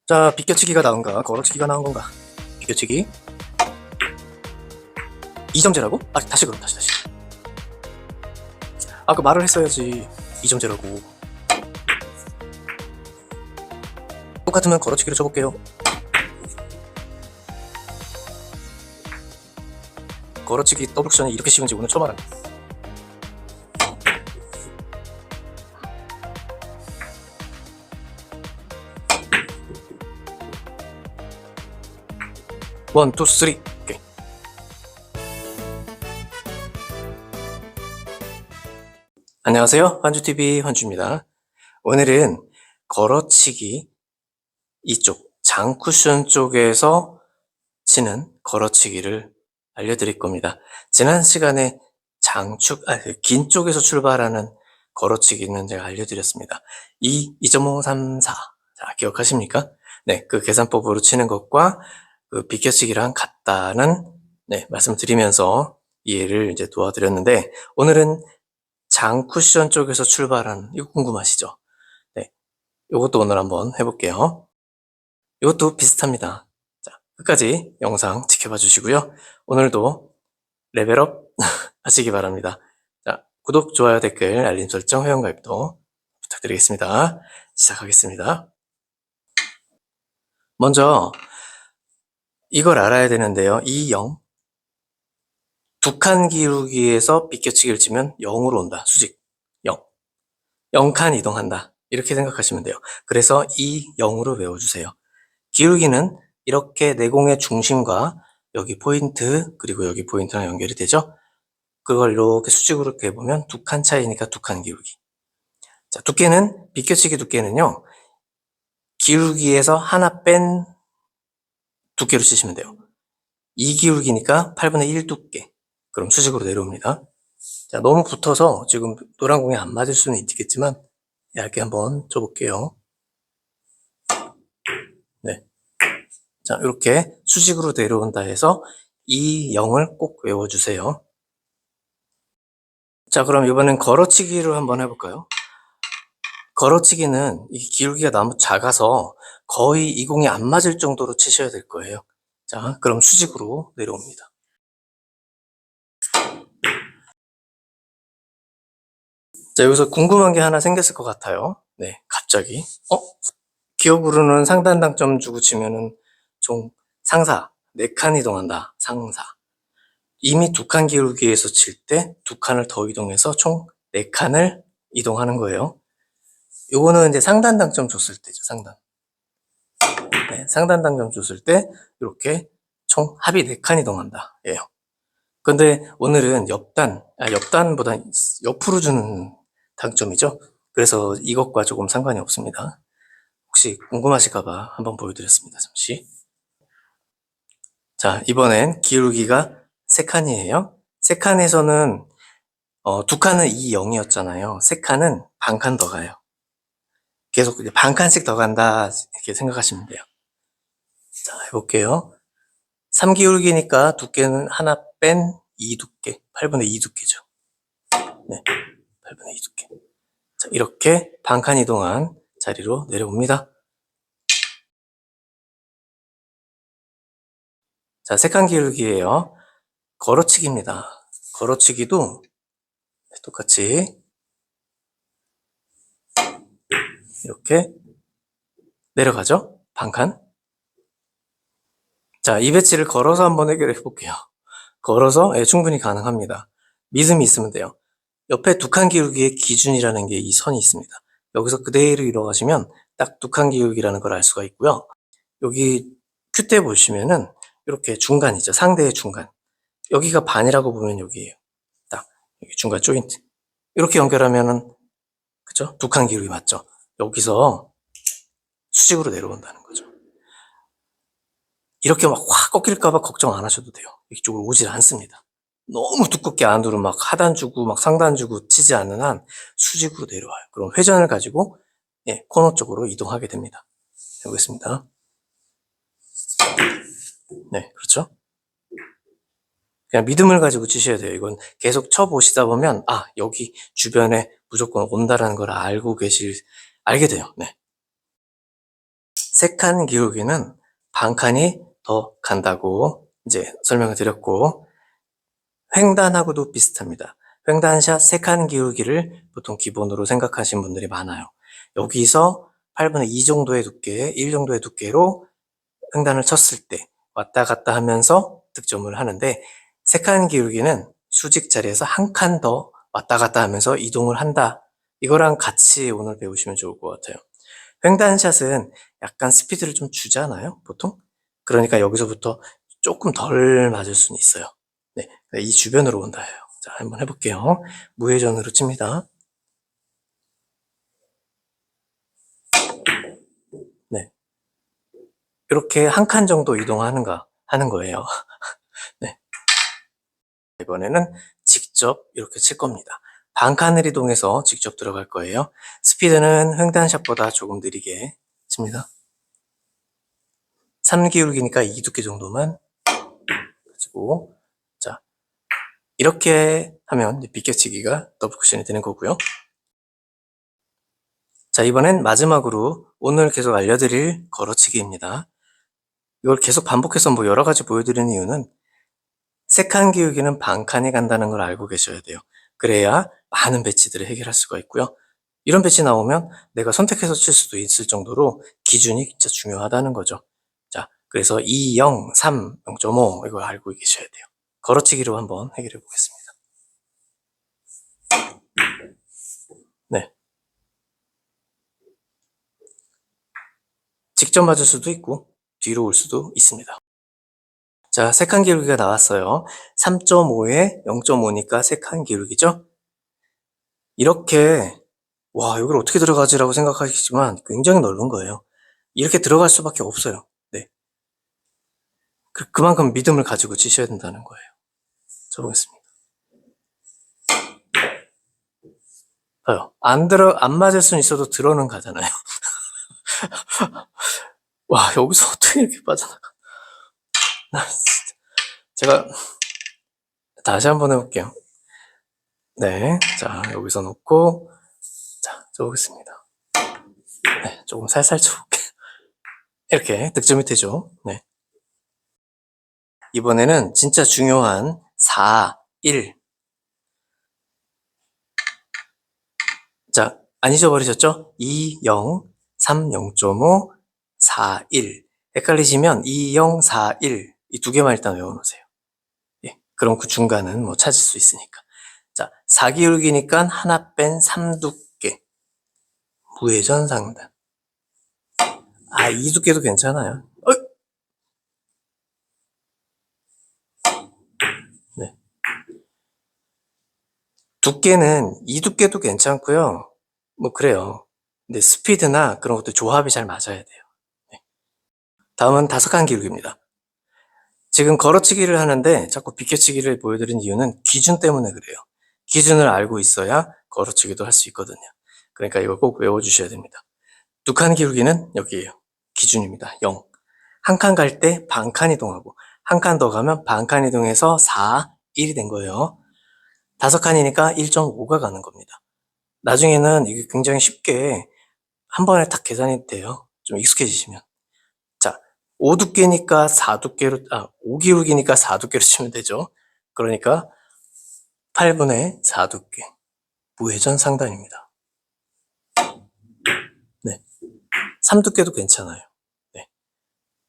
자, 비껴치기가 나은가, 걸어치기가 나은 건가? 비껴치기. 2점제라고? 아, 다시 그럼, 다시. 아까 말을 했어야지. 2점제라고. 똑같으면 걸어치기로 쳐볼게요. 걸어치기 더블옵션이 이렇게 쉬운지 오늘 처음 알았네. 원, 투, 쓰리. 오케이. 안녕하세요. 환주TV 환주입니다. 오늘은 걸어치기 이쪽 장쿠션 쪽에서 치는 걸어치기를 알려드릴 겁니다. 지난 시간에 긴 쪽에서 출발하는 걸어치기는 제가 알려드렸습니다. 2.534. 자, 기억하십니까? 네, 그 계산법으로 치는 것과 그 비껴치기랑 같다는 말씀드리면서 이해를 이제 도와드렸는데, 오늘은 장쿠션 쪽에서 출발한, 이거 궁금하시죠? 네, 이것도 오늘 한번 해볼게요. 이것도 비슷합니다. 자, 끝까지 영상 지켜봐 주시고요. 오늘도 레벨업 하시기 바랍니다. 자, 구독, 좋아요, 댓글, 알림 설정, 회원가입도 부탁드리겠습니다. 시작하겠습니다. 먼저 이걸 알아야 되는데요. 이 0, 두 칸 기울기에서 비껴치기를 치면 0으로 온다. 수직 0. 0칸 이동한다. 이렇게 생각하시면 돼요. 그래서 이 0으로 외워주세요. 기울기는 이렇게 내공의 중심과 여기 포인트, 그리고 여기 포인트랑 연결이 되죠. 그걸 이렇게 수직으로 이렇게 보면 두 칸 차이니까 두 칸 기울기. 자, 두께는, 비껴치기 두께는요, 기울기에서 하나 뺀 두께로 치시면 돼요. 이 기울기니까 8분의 1 두께. 그럼 수직으로 내려옵니다. 자, 너무 붙어서 지금 노란 공에 안 맞을 수는 있겠지만 얇게 한번 쳐볼게요. 네. 자, 이렇게 수직으로 내려온다 해서 이 0을 꼭 외워주세요. 자, 그럼 이번엔 걸어치기로 한번 해볼까요? 걸어치기는 이 기울기가 너무 작아서 거의 이 공이 안 맞을 정도로 치셔야 될 거예요. 자, 그럼 수직으로 내려옵니다. 자, 여기서 궁금한 게 하나 생겼을 것 같아요. 네, 갑자기. 기억으로는 상단 당점 주고 치면은 총 상사, 4칸 이동한다. 상사. 이미 두 칸 기울기에서 칠 때 두 칸을 더 이동해서 총 4칸을 이동하는 거예요. 요거는 이제 상단 당점 줬을 때죠, 상단. 네, 상단 당점 줬을 때 이렇게 총 합이 4칸 이동한다. 예요. 근데 오늘은 옆단보다 옆으로 주는 당점이죠. 그래서 이것과 조금 상관이 없습니다. 혹시 궁금하실까봐 한번 보여드렸습니다. 잠시. 자, 이번엔 기울기가 3칸이에요. 3칸에서는 두 칸은 2, 0이었잖아요. 3칸은 반칸 더 가요. 계속 반칸씩 더 간다 이렇게 생각하시면 돼요. 자, 해볼게요. 3기울기니까 두께는 하나 뺀 2두께, 8분의 2 두께죠. 네, 8분의 2 두께. 자, 이렇게 반칸 이동한 자리로 내려옵니다. 자, 3칸 기울기예요. 걸어치기입니다. 걸어치기도 똑같이 이렇게 내려가죠. 반칸. 자, 이 배치를 걸어서 한번 해결해 볼게요. 걸어서 충분히 가능합니다. 믿음이 있으면 돼요. 옆에 두 칸 기울기의 기준이라는 게 이 선이 있습니다. 여기서 그대로 이뤄가시면 딱 두 칸 기울기라는 걸 알 수가 있고요. 여기 큐대 보시면은 이렇게 중간이죠. 상대의 중간. 여기가 반이라고 보면 여기에요. 딱 여기 중간 조인트. 이렇게 연결하면은 그죠? 두 칸 기울기 맞죠? 여기서 수직으로 내려온다는 거죠. 이렇게 막 확 꺾일까봐 걱정 안 하셔도 돼요. 이쪽으로 오질 않습니다. 너무 두껍게 안으로 막 하단 주고 막 상단 주고 치지 않는 한 수직으로 내려와요. 그럼 회전을 가지고 코너 쪽으로 이동하게 됩니다. 해보겠습니다. 네, 그렇죠? 그냥 믿음을 가지고 치셔야 돼요. 이건 계속 쳐보시다 보면 여기 주변에 무조건 온다라는 걸 알게 돼요. 네. 세 칸 기울기는 반 칸이 더 간다고 이제 설명을 드렸고, 횡단하고도 비슷합니다. 횡단샷 3칸 기울기를 보통 기본으로 생각하시는 분들이 많아요. 여기서 8분의 2 정도의 두께, 1 정도의 두께로 횡단을 쳤을 때 왔다 갔다 하면서 득점을 하는데, 3칸 기울기는 수직 자리에서 한 칸 더 왔다 갔다 하면서 이동을 한다. 이거랑 같이 오늘 배우시면 좋을 것 같아요. 횡단샷은 약간 스피드를 좀 주잖아요, 보통? 그러니까 여기서부터 조금 덜 맞을 수는 있어요. 네, 이 주변으로 온다예요. 자, 한번 해볼게요. 무회전으로 칩니다. 네, 이렇게 한 칸 정도 이동하는가 하는 거예요. 네, 이번에는 직접 이렇게 칠 겁니다. 반 칸을 이동해서 직접 들어갈 거예요. 스피드는 횡단샷보다 조금 느리게 칩니다. 3기울기니까 2두께 정도만 가지고, 자, 이렇게 하면 비껴치기가 더블 쿠션이 되는 거고요. 자, 이번엔 마지막으로 오늘 계속 알려드릴 걸어치기입니다. 이걸 계속 반복해서 뭐 여러 가지 보여드리는 이유는 세 칸 기울기는 반 칸이 간다는 걸 알고 계셔야 돼요. 그래야 많은 배치들을 해결할 수가 있고요. 이런 배치 나오면 내가 선택해서 칠 수도 있을 정도로 기준이 진짜 중요하다는 거죠. 자, 그래서 2, 0, 3, 0.5 이걸 알고 계셔야 돼요. 걸어치기로 한번 해결해 보겠습니다. 네. 직접 맞을 수도 있고 뒤로 올 수도 있습니다. 자, 세 칸 기울기가 나왔어요. 3.5에 0.5니까 세 칸 기울기죠? 이렇게 와, 여기를 어떻게 들어가지라고 생각하시지만 굉장히 넓은 거예요. 이렇게 들어갈 수밖에 없어요. 네. 그만큼 믿음을 가지고 치셔야 된다는 거예요. 쳐보겠습니다. 안 맞을 수는 있어도 들어는 가잖아요. 와, 여기서 어떻게 이렇게 빠져나가. 제가 다시 한번 해볼게요. 네. 자, 여기서 놓고, 자, 쳐보겠습니다. 네, 조금 살살 쳐볼게요. 이렇게 득점이 되죠. 네. 이번에는 진짜 중요한 4, 1. 자, 안 잊어버리셨죠? 2, 0, 3, 0.5, 4, 1. 헷갈리시면 2, 0, 4, 1. 이 두 개만 일단 외워놓으세요. 예, 그럼 그 중간은 뭐 찾을 수 있으니까. 자, 4기울기니까 하나 뺀 3두께. 무회전 상단. 아, 2두께도 괜찮아요. 네. 두께는 2두께도 괜찮고요. 뭐 그래요. 근데 스피드나 그런 것도 조합이 잘 맞아야 돼요. 네. 다음은 5칸 기울기입니다. 지금 걸어치기를 하는데 자꾸 비껴치기를 보여드린 이유는 기준 때문에 그래요. 기준을 알고 있어야 걸어치기도 할 수 있거든요. 그러니까 이걸 꼭 외워주셔야 됩니다. 2칸 기울기는 여기에요. 기준입니다. 0. 한 칸 갈 때 반 칸 이동하고 한 칸 더 가면 반 칸 이동해서 4, 1이 된 거예요. 5칸이니까 1.5가 가는 겁니다. 나중에는 이게 굉장히 쉽게 한 번에 딱 계산이 돼요. 좀 익숙해지시면. 자, 5두께니까 4두께로, 5기울기니까 4두께로 치면 되죠. 그러니까 8분의 4두께. 무회전 상단입니다. 네. 3두께도 괜찮아요. 네.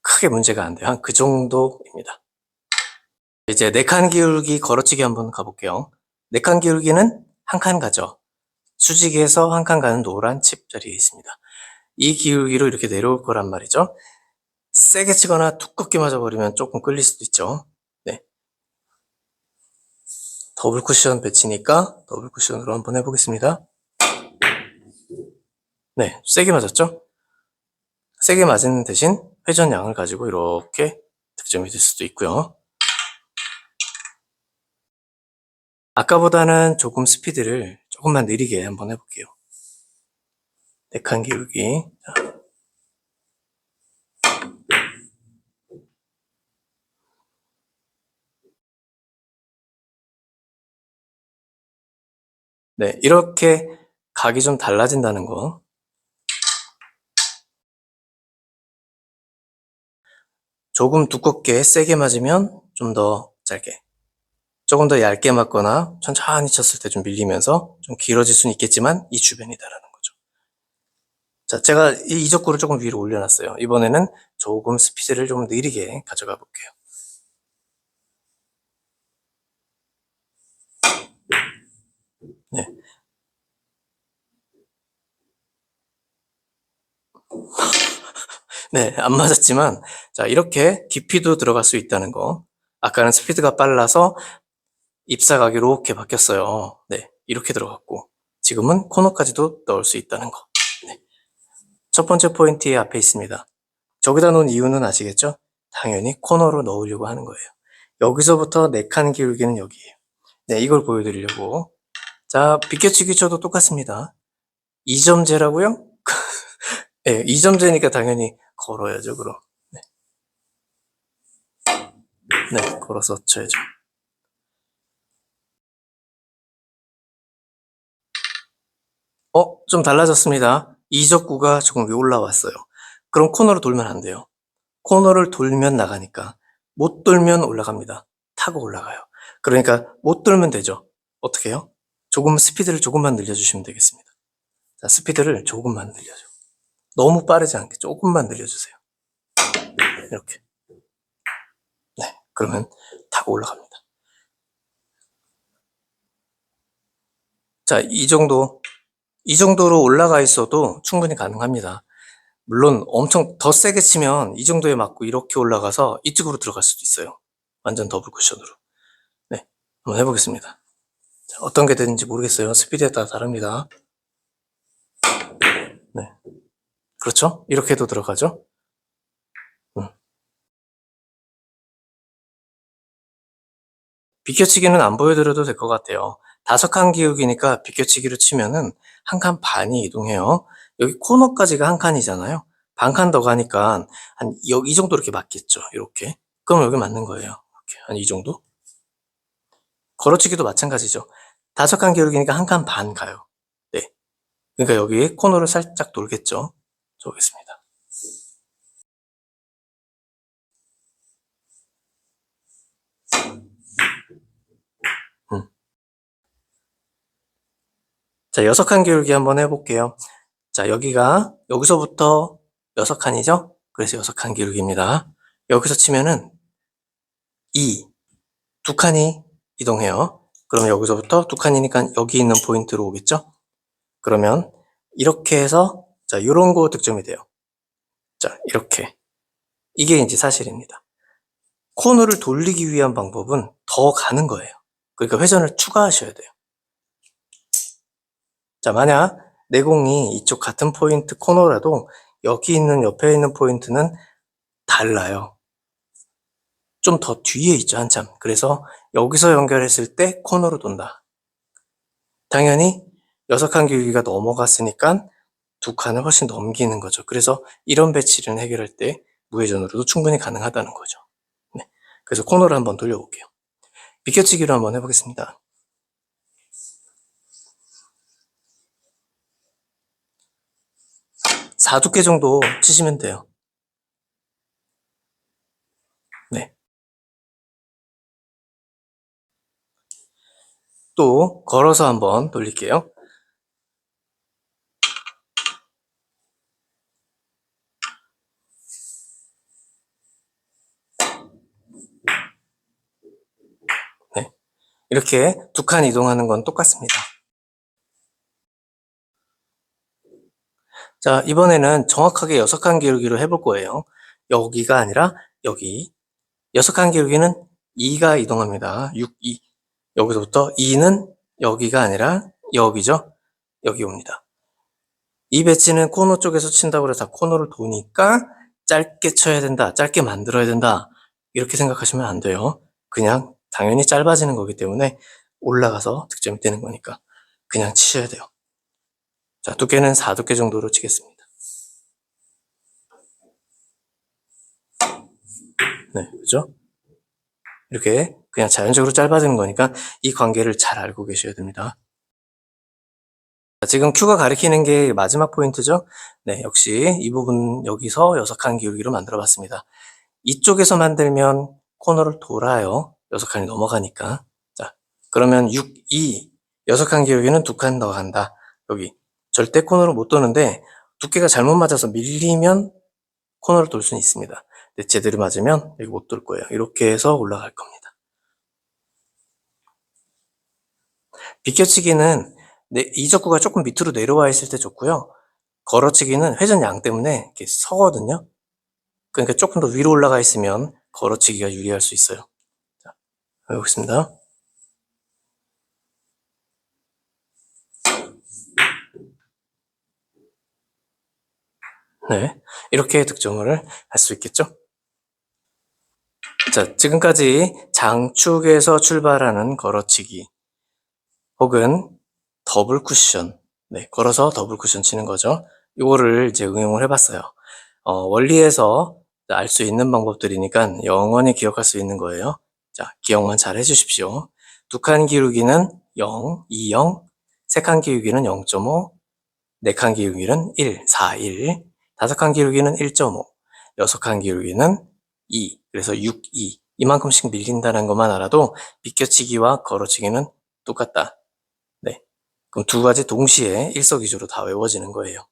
크게 문제가 안 돼요. 한 그 정도입니다. 이제 4칸 기울기 걸어치기 한번 가볼게요. 4칸 기울기는 한 칸 가죠. 수직에서 한 칸 가는 노란 칩 자리에 있습니다. 이 기울기로 이렇게 내려올 거란 말이죠. 세게 치거나 두껍게 맞아버리면 조금 끌릴 수도 있죠. 네. 더블 쿠션 배치니까 더블 쿠션으로 한번 해보겠습니다. 네, 세게 맞았죠? 세게 맞은 대신 회전량을 가지고 이렇게 득점이 될 수도 있고요. 아까보다는 조금 스피드를 조금만 느리게 한번 해볼게요. 4칸 기울기. 네, 이렇게 각이 좀 달라진다는 거. 조금 두껍게 세게 맞으면 좀 더 짧게, 조금 더 얇게 맞거나 천천히 쳤을 때 좀 밀리면서 좀 길어질 수는 있겠지만 이 주변이다라는 거죠. 자, 제가 이 이적구를 조금 위로 올려놨어요. 이번에는 조금 스피드를 좀 느리게 가져가 볼게요. 네. 네, 안 맞았지만, 자, 이렇게 깊이도 들어갈 수 있다는 거. 아까는 스피드가 빨라서 입사각이 이렇게 바뀌었어요. 네, 이렇게 들어갔고, 지금은 코너까지도 넣을 수 있다는 거. 네. 첫 번째 포인트의 앞에 있습니다. 저기다 놓은 이유는 아시겠죠? 당연히 코너로 넣으려고 하는 거예요. 여기서부터 4칸 기울기는 여기에요. 네, 이걸 보여드리려고. 자, 비껴치기 쳐도 똑같습니다. 2점제라고요? 네, 2점제니까 당연히 걸어야죠, 그럼. 네, 네, 걸어서 쳐야죠. 좀 달라졌습니다. 이적구가 조금 위 올라왔어요. 그럼 코너를 돌면 안 돼요. 코너를 돌면 나가니까. 못 돌면 올라갑니다. 타고 올라가요. 그러니까 못 돌면 되죠. 어떻게 해요? 조금 스피드를 조금만 늘려주시면 되겠습니다. 자, 스피드를 조금만 늘려줘. 너무 빠르지 않게 조금만 늘려주세요. 이렇게. 네, 그러면 타고 올라갑니다. 자, 이 정도로 올라가 있어도 충분히 가능합니다. 물론 엄청 더 세게 치면 이 정도에 맞고 이렇게 올라가서 이쪽으로 들어갈 수도 있어요. 완전 더블 쿠션으로. 네, 한번 해보겠습니다. 자, 어떤 게 되는지 모르겠어요. 스피드에 따라 다릅니다. 네, 그렇죠? 이렇게 해도 들어가죠? 비껴치기는 안 보여드려도 될 것 같아요. 5칸 기울기니까 비껴치기로 치면은 한 칸 반이 이동해요. 여기 코너까지가 한 칸이잖아요. 반 칸 더 가니까 한 여기 이 정도 이렇게 맞겠죠. 이렇게. 그럼 여기 맞는 거예요. 이렇게 한 이 정도. 걸어치기도 마찬가지죠. 5칸 기울기니까 한 칸 반 가요. 네. 그러니까 여기 코너를 살짝 돌겠죠. 좋겠습니다. 자, 6칸 기울기 한번 해볼게요. 자, 여기서부터 6칸이죠? 그래서 6칸 기울기입니다. 여기서 치면은 2, 2칸이 이동해요. 그러면 여기서부터 2칸이니까 여기 있는 포인트로 오겠죠? 그러면 이렇게 해서, 자, 요런 거 득점이 돼요. 자, 이렇게. 이게 이제 사실입니다. 코너를 돌리기 위한 방법은 더 가는 거예요. 그러니까 회전을 추가하셔야 돼요. 자, 만약 내공이 이쪽 같은 포인트 코너라도 여기 있는 옆에 있는 포인트는 달라요. 좀 더 뒤에 있죠, 한참. 그래서 여기서 연결했을 때 코너로 돈다. 당연히 6칸 기울기가 넘어갔으니까 2칸을 훨씬 넘기는 거죠. 그래서 이런 배치를 해결할 때 무회전으로도 충분히 가능하다는 거죠. 네. 그래서 코너를 한번 돌려볼게요. 비껴치기로 한번 해보겠습니다. 4두께 정도 치시면 돼요. 네. 또 걸어서 한번 돌릴게요. 네. 이렇게 2칸 이동하는 건 똑같습니다. 자, 이번에는 정확하게 6칸 기울기로 해볼 거예요. 여기가 아니라 여기. 6칸 기울기는 2가 이동합니다. 6, 2. 여기서부터 2는 여기가 아니라 여기죠. 여기 옵니다. 이 배치는 코너 쪽에서 친다고 해서 코너를 도니까 짧게 쳐야 된다. 짧게 만들어야 된다. 이렇게 생각하시면 안 돼요. 그냥 당연히 짧아지는 거기 때문에 올라가서 득점이 되는 거니까 그냥 치셔야 돼요. 자, 두께는 4두께 정도로 치겠습니다. 네, 그죠? 이렇게 그냥 자연적으로 짧아지는 거니까 이 관계를 잘 알고 계셔야 됩니다. 지금 Q가 가리키는 게 마지막 포인트죠? 네, 역시 이 부분 여기서 6칸 기울기로 만들어 봤습니다. 이쪽에서 만들면 코너를 돌아요. 6칸이 넘어가니까. 자, 그러면 6, 2, 6칸 기울기는 2칸 더 간다. 여기 절대 코너를 못 도는데 두께가 잘못 맞아서 밀리면 코너를 돌 수는 있습니다. 근데 제대로 맞으면 여기 못 돌 거예요. 이렇게 해서 올라갈 겁니다. 비껴치기는 이적구가 조금 밑으로 내려와 있을 때 좋고요. 걸어치기는 회전 양 때문에 이렇게 서거든요. 그러니까 조금 더 위로 올라가 있으면 걸어치기가 유리할 수 있어요. 자, 해보겠습니다. 네, 이렇게 득점을 할 수 있겠죠? 자, 지금까지 장축에서 출발하는 걸어치기 혹은 더블 쿠션, 네, 걸어서 더블 쿠션 치는 거죠. 이거를 이제 응용을 해봤어요. 원리에서 알 수 있는 방법들이니까 영원히 기억할 수 있는 거예요. 자, 기억만 잘 해주십시오. 2칸 기울기는 0, 2, 0, 3칸 기울기는 0.5, 4칸 기울기는 1, 4, 1, 5칸 기울기는 1.5, 6칸 기울기는 2, 그래서 6, 2. 이만큼씩 밀린다는 것만 알아도 비껴치기와 걸어치기는 똑같다. 네, 그럼 두 가지 동시에 일석이조로 다 외워지는 거예요.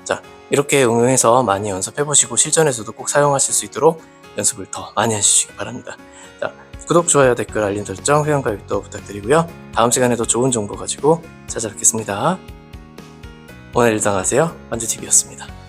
자, 이렇게 응용해서 많이 연습해보시고 실전에서도 꼭 사용하실 수 있도록 연습을 더 많이 하시기 바랍니다. 자, 구독, 좋아요, 댓글, 알림 설정, 회원가입도 부탁드리고요. 다음 시간에도 좋은 정보 가지고 찾아뵙겠습니다. 오늘 일상하세요. 만주TV였습니다.